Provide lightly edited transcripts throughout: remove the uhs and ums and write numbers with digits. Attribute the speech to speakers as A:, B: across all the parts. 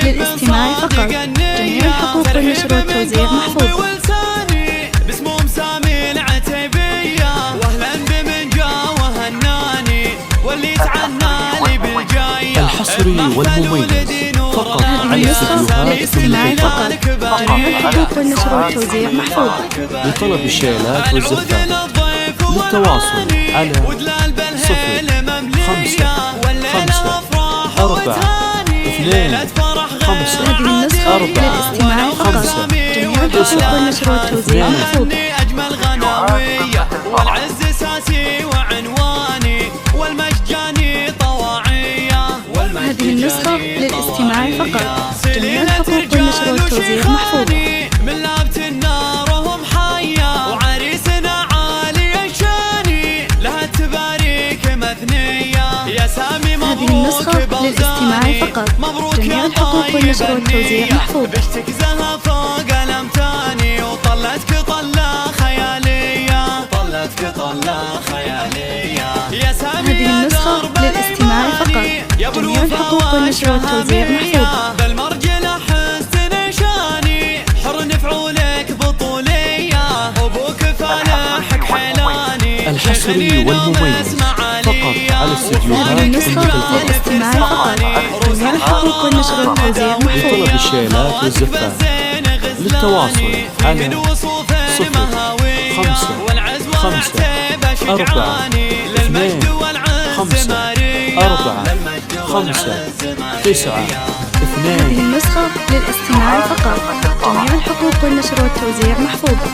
A: للاستماع فقط. جميع الحقوق والنشر والتوزيع محفوظ.
B: باسمهم سامي العتيبية، واهلا بمن جا وهناني واللي تعنى لي بالجاية.
C: الحصري والمميز فقط على
A: للاستماع فقط. جميع الحقوق والنشر والتوزيع محفوظ.
C: لطلب الشيلات والزفات للتواصل على 055
A: هذه النسخة للاستماع فقط. جميع الحقوق والنشر والتوزيع محفوظ.
B: أجمل غناوية والعز ساسي وعنواني والمجاني طواعية.
A: هذه النسخة للاستماع فقط. جميع الحقوق والنشر والتوزيع محفوظ.
B: من لابت النار وهم حية وعريسنا عالي الشاني لها التباريك مثنية. يا سامي
A: هذه النسخة للاستماع فقط. جميع الحقوق والنشر والتوزيع محفوظ.
B: بشتك زها فوق الامتاني وطلتك طلة خيالية، طلتك طلة خيالية. يا سامي
A: هذه النسخة للاستماع فقط. جميع الحقوق والنشر والتوزيع محفوظ.
B: بالمرجلة حسن شاني حر نفعولك بطولية أبوك فالحك حيلاني.
C: الحصري والمميز فقط على استديوهات
A: هذه النسخة للاستماع فقط. جميع الحقوق والنشر والتوزيع محفوظ.
C: لطلب الشيلات والزفات للتواصل على 055
A: هذه النسخة للاستماع فقط. جميع الحقوق والنشر والتوزيع محفوظة.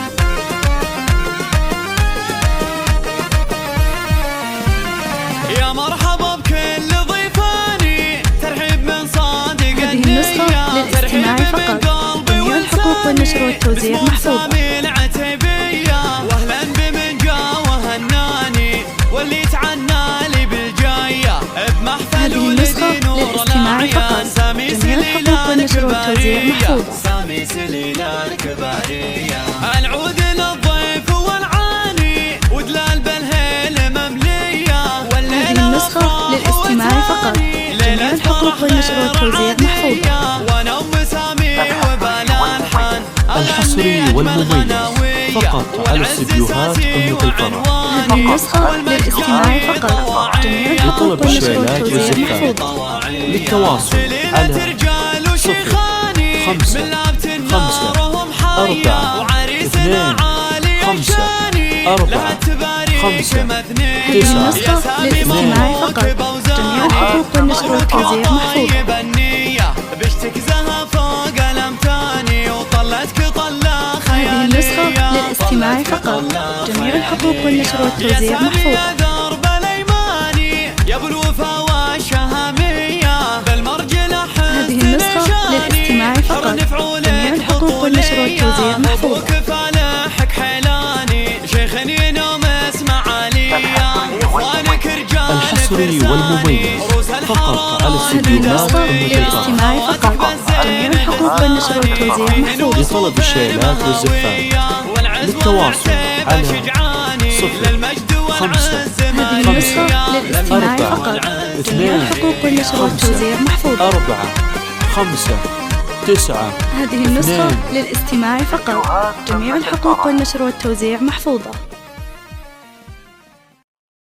B: يا مرحبا بكل ضيفاني ترحيب من صادق
A: هذه النسخة للاستماع فقط. جميع الحقوق والنشر والتوزيع محفوظة.
B: واهلا بمن جا وهناني واللي تعنى لي بالجاية بمحفل.
A: هذه النسخة للاستماع فقط. جميع الحقوق والنشر والتوزيع محفوظة.
B: سامي سليلة الكبارية. العود للضيف والعاني ودلال بالهيل مملية.
A: هذه النسخة للاستماع فقط. جميع الحقوق والنشر والتوزيع محفوظة.
B: وانا ام سامي وبالالحان.
C: الحصري والمميز فقط على استديوهات أم الفرح.
A: هذه النسخة للاستماع فقط. جميع الحقوق والنشر والتوزيع محفوظة.
C: للتواصل على 055
A: هذه النسخة للاستماع فقط. جميع الحقوق والنشر والتوزيع محفوظة.
B: بشتك زها فوق الامتاني وطلتك طلة خيالية.
A: هذه النسخة للاستماع فقط. جميع الحقوق والنشر والتوزيع محفوظة.
B: درب الايماني يا ابو الوفا والشهامية بالمرجلة.
A: هذه النسخة للاستماع فقط. جميع الحقوق والنشر والتوزيع محفوظة.
B: فالحك حيلاني شيخني نوم اسمع عليا واخوانك رجال.
C: الحصري والمميز فقط على استديوهات أم
A: للاستماع فقط. جميع الحقوق والنشر والتوزيع محفوظ.
C: لطلب الشيلات والزفات للتواصل على 055
A: هذه النسخة للاستماع فقط. جميع الحقوق والنشر والتوزيع محفوظة.
C: 459
A: هذه النسخة للاستماع فقط. جميع الحقوق والنشر والتوزيع محفوظة.